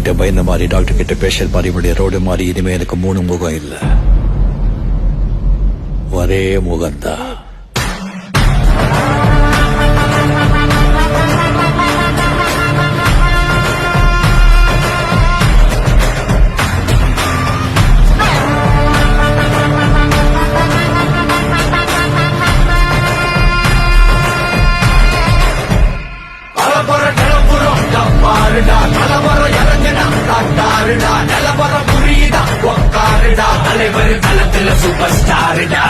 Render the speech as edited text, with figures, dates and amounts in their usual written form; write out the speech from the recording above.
கிட்ட பயந்த மாதிரி, டாக்டர் கிட்ட பேஷண்ட் மாதிரி, இப்படி ரோடு மாதிரி இனிமே எனக்கு 3 முகம் இல்ல, ஒரே முகம்தான். நிலவரம் புரியுதா, உக்காருடா, தலைவர் களத்துல சூப்பர் ஸ்டாருடா.